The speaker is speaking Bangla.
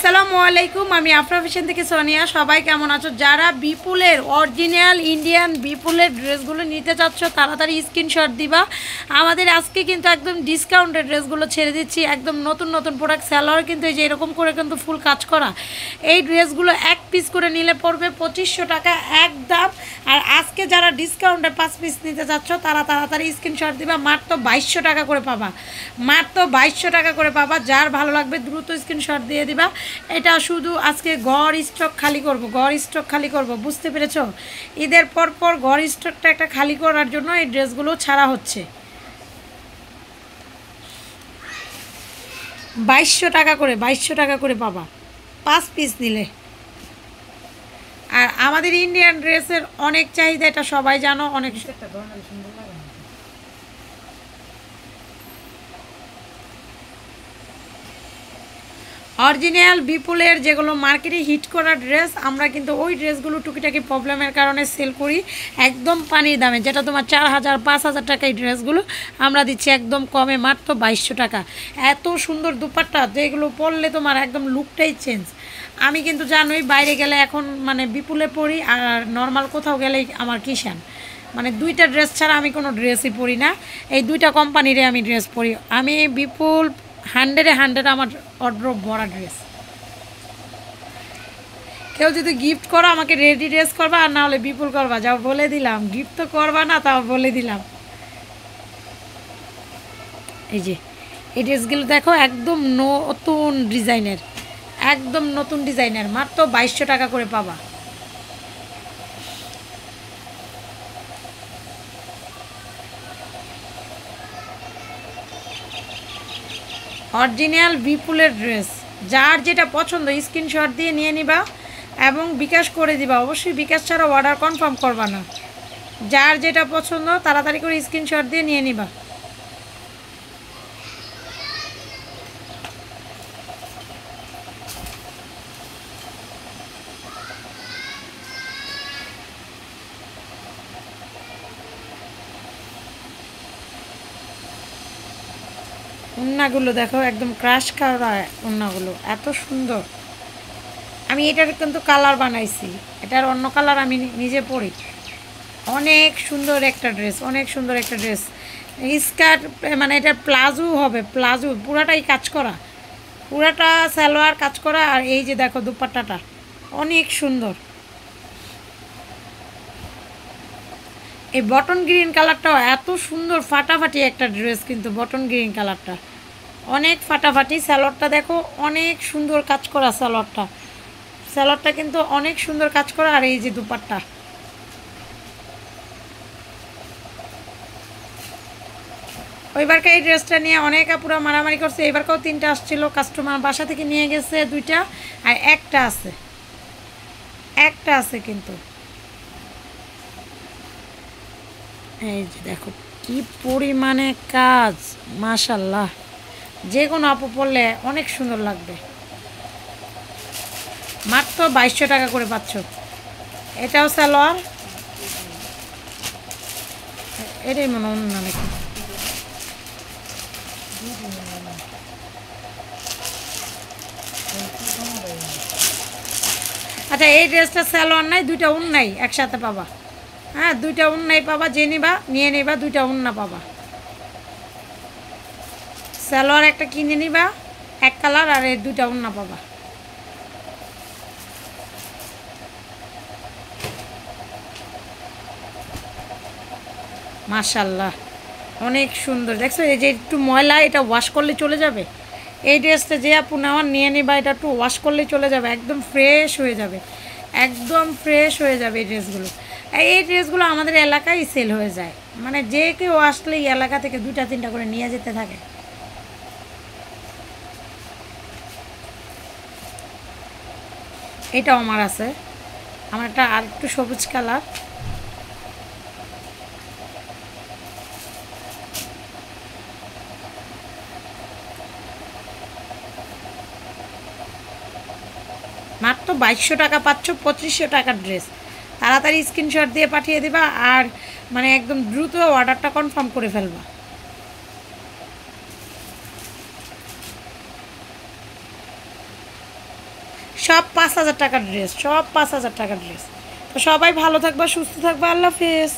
আসসালামু আলাইকুম, আমি আফরা ফ্যাশন থেকে সোনিয়া। সবাই কেমন আছো? যারা বিপুলের অরিজিনাল ইন্ডিয়ান বিপুলের ড্রেসগুলো নিতে চাচ্ছ তাড়াতাড়ি স্ক্রিনশট দিবা। আমাদের আজকে কিন্তু একদম ডিসকাউন্টের ড্রেসগুলো ছেড়ে দিচ্ছি, একদম নতুন নতুন প্রোডাক্ট। স্যালোয়ার কিন্তু এই যে এরকম করে কিন্তু ফুল কাজ করা। এই ড্রেসগুলো এক পিস করে নিলে পড়বে 2500 টাকা একদম। আর আজকে যারা ডিসকাউন্টে 5 পিস নিতে চাচ্ছ তারা তাড়াতাড়ি স্ক্রিনশট দিবা। মাত্র 2200 টাকা করে পাবা, মাত্র 2200 টাকা করে পাবা। যার ভালো লাগবে দ্রুত স্ক্রিনশট দিয়ে দিবা। এটা শুধু আজকে ঘর স্টক খালি করব, ঘর স্টক খালি করব, বুঝতে পেরেছো? ঈদের পর পর ঘর স্টকটা একটা খালি করার জন্য এই ড্রেসগুলো ছাড়া হচ্ছে। 2200 টাকা করে, 2200 টাকা করে পাবা 5 পিস নিলে। আর আমাদের ইন্ডিয়ান ড্রেসের অনেক চাহিদা, এটা সবাই জানো। অনেক অরিজিনাল বিপুলের যেগুলো মার্কেটে হিট করা ড্রেস, আমরা কিন্তু ওই ড্রেসগুলো টুকিটাকি প্রবলেমের কারণে সেল করি একদম পানির দামে। যেটা তোমার 4000 5000 টাকা এই ড্রেসগুলো আমরা দিচ্ছি একদম কমে, মাত্র 2200 টাকা। এত সুন্দর দুপাট্টা যেগুলো পরলে তোমার একদম লুকটাই চেঞ্জ। আমি কিন্তু জানোই বাইরে গেলে এখন মানে বিপুলে পরি, আর নর্মাল কোথাও গেলেই আমার কিষান। মানে দুইটা ড্রেস ছাড়া আমি কোনো ড্রেসই পরি না, এই দুইটা কোম্পানিরে আমি ড্রেস পরি। আমি বিপুল 100-100 আমার অর্ডার ভরা ড্রেস। কেউ যদি গিফট করো আমাকে রেডি ড্রেস করবা, আর না হলে বিপুল করবা, যাও বলে দিলাম। গিফট তো করবা না, তাও বলে দিলাম। এই যে এই ড্রেসগুলো দেখো, একদম নতুন ডিজাইনের, একদম নতুন ডিজাইনের, মাত্র 2200 টাকা করে পাবা। অরিজিনাল বিপুলের ড্রেস, যার যেটা পছন্দ স্ক্রিনশট দিয়ে নিয়ে নিবা এবং বিকাশ করে দিবা। অবশ্যই বিকাশ ছাড়া অর্ডার কনফার্ম করবা না। যার যেটা পছন্দ তাড়াতাড়ি করে স্ক্রিনশট দিয়ে নিয়ে নিবা। ওড়নাগুলো দেখো, একদম ক্রাশ করা ওড়নাগুলো, এত সুন্দর। আমি এটার কিন্তু কালার বানাইছি, এটার অন্য কালার আমি নিজে পরি। অনেক সুন্দর একটা ড্রেস, অনেক সুন্দর একটা ড্রেস। স্কার্ট মানে এটা প্লাজো হবে, প্লাজো পুরাটাই কাজ করা, পুরাটা সালোয়ার কাজ করা। আর এই যে দেখো দুপাট্টাটা অনেক সুন্দর। এই বটন গ্রিন কালারটাও এত সুন্দর, ফাটাফাটি একটা ড্রেস কিন্তু। বটন গ্রিন কালারটা অনেক ফাটাফাটি। সালোয়ারটা দেখো অনেক সুন্দর কাজ করা, সালোয়ারটা সালোয়ারটা কিন্তু অনেক সুন্দর কাজ করা। আর এই যে দুপাট্টা, ওইবারকে এই ড্রেসটা নিয়ে অনেক আপুরা মারামারি করছে। এবারকেও 3টা আসছিল, কাস্টমার বাসা থেকে নিয়ে গেছে 2টা, আর একটা আছে, একটা আছে কিন্তু। এই যে দেখো কি পরিমাণে কাজ, মাশাল্লাহ। যে কোনো আপু পরলে অনেক সুন্দর লাগবে। মাত্র 2200 টাকা করে পাচ্ছ। এটাও সালোয়ার, এটাই মনে অন্য নাকি। আচ্ছা, এই ড্রেসটা সালোয়ার নাই, 2টা ওড়নাই একসাথে পাবা। হ্যাঁ, 2টা ওড়নাই পাবা, যে নিবা নিয়ে নিবা, 2টা ওড়না পাবা। সালোয়ার একটা কিনে নিবা এক কালার, আর এই 2টা ওড়না পাবা। মাশাল্লাহ অনেক সুন্দর। দেখছো এই যে একটু ময়লা, এটা ওয়াশ করলে চলে যাবে। এই ড্রেসটা যে আপু নেওয়ার নিয়ে নিবা, এটা একটু ওয়াশ করলে চলে যাবে, একদম ফ্রেশ হয়ে যাবে, একদম ফ্রেশ হয়ে যাবে এই ড্রেসগুলো। এই ড্রেসগুলো আমাদের এলাকায় সেল হয়ে যায়, মানে যে কেউ আসলে এই এলাকা থেকে 2টা 3টা করে নিয়ে যেতে থাকে। এটাও আমার আছে, আমার একটা আর একটু সবুজ কালার। মাত্র 2200 টাকা পাচ্ছ 2500 টাকার ড্রেস। তাড়াতাড়ি স্ক্রিনশট দিয়ে পাঠিয়ে দিবা, আর মানে একদম দ্রুত অর্ডারটা কনফার্ম করে ফেলবা। সব 5,000 টাকার ড্রেস, সব 5,000 টাকার ড্রেস। তো সবাই ভালো থাকবা, সুস্থ থাকবা, আল্লাহ হাফেজ।